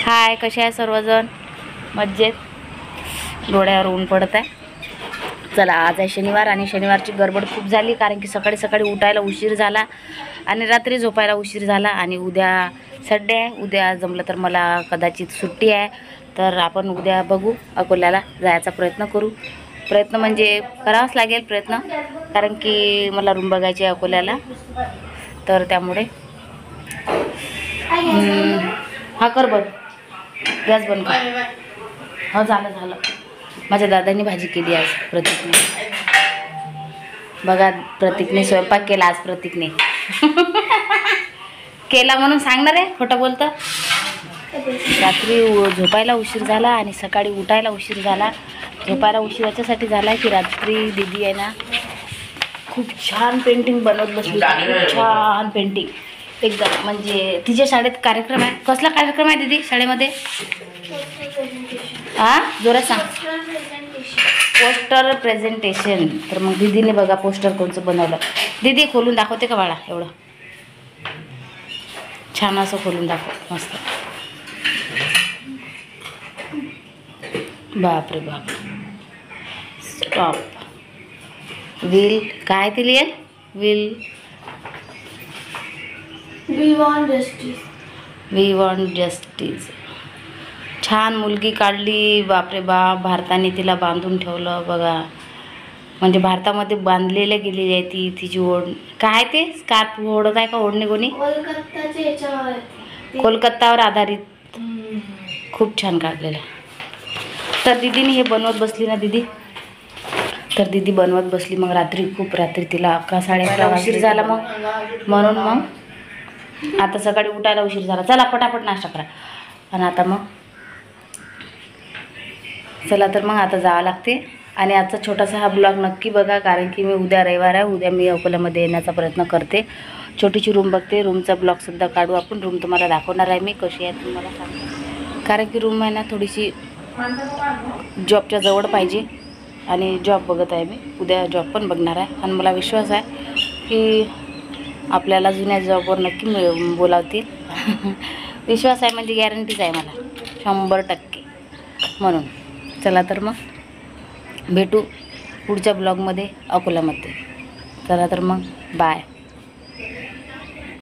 हाय, कसे आहे सर्वजण? मज्जेत. डोळ्यावर ऊन पडत आहे. चला, आज आहे शनिवार आणि शनिवारची गडबड खूप झाली, कारण की सकाळी सकाळी उठायला उशीर झाला आणि रात्री झोपायला उशीर झाला. आणि उद्या संडे आहे. उद्या जमलं तर मला कदाचित सुट्टी आहे, तर आपण उद्या बघू, अकोल्याला जायचा प्रयत्न करू. प्रयत्न म्हणजे करावाच लागेल प्रयत्न, कारण की मला रूम बघायची आहे अकोल्याला. तर त्यामुळे हा कर बंद, गॅस बंद कर. हो, झालं. माझ्या दादांनी भाजी केली आज प्रतीकने. बघा, प्रतीकने स्वयंपाक केला आज. प्रतीकने केला म्हणून सांगणार आहे, खोटं बोलतं. रात्री झोपायला उशीर झाला आणि सकाळी उठायला उशीर झाला. झोपायला उशीर याच्यासाठी झाला की रात्री दीदी आहे ना, खूप छान पेंटिंग बनवत बसली. खूप छान पेंटिंग एकदम. म्हणजे तिच्या शाळेत कार्यक्रम आहे. कसला कार्यक्रम आहे दीदी शाळेमध्ये? जोरात सांग. Poster presentation. तर मग दीदीने बघा पोस्टर कोणचं बनवलं. दीदी खोलून दाखवते का बाळा? एवढं छान असं खोलून दाखव. मस्त. बापरे बाप. स्टॉप. विल काय ते लिहेल? We want justice. छान मुलगी काढली. बापरे बाप. भारताने तिला बांधून ठेवलं बघा. म्हणजे भारतामध्ये बांधलेल्या गेलेली आहे ती. तिची ओढ काय ते स्कार्फ ओढत आहे का? ओढणी कोणी? कोलकातावर आधारित. खूप छान काढलेलं. तर दीदीने हे बनवत बसली ना दीदी. तर दीदी बनवत बसली. मग रात्री तिला 11 साडे11 उशीर झाला. म्हणून मग आता सकाळी उठायला उशीर झाला. चला पटापट नाश्ता करा. आणि आता मग चला, तर मग आता जावं लागते. आणि आजचा छोटासा हा ब्लॉग नक्की बघा, कारण की मी उद्या रविवार आहे. उद्या मी अकोल्यामध्ये येण्याचा प्रयत्न करते. छोटीशी रूम बघते. रूमचा ब्लॉगसुद्धा काढू आपण. रूम तुम्हाला दाखवणार आहे मी कशी आहे तुम्हाला सांग. कारण की रूम आहे ना थोडीशी जॉबच्या जवळ पाहिजे. आणि जॉब बघत आहे मी. उद्या जॉब पण बघणार आहे. आणि मला विश्वास आहे की आपल्याला जुन्या जॉबवर नक्की बोलावतील. विश्वास आहे म्हणजे गॅरंटीच आहे मला 100%. म्हणून चला, तर मग भेटू पुढच्या ब्लॉगमध्ये अकोल्यामध्ये. चला तर मग बाय.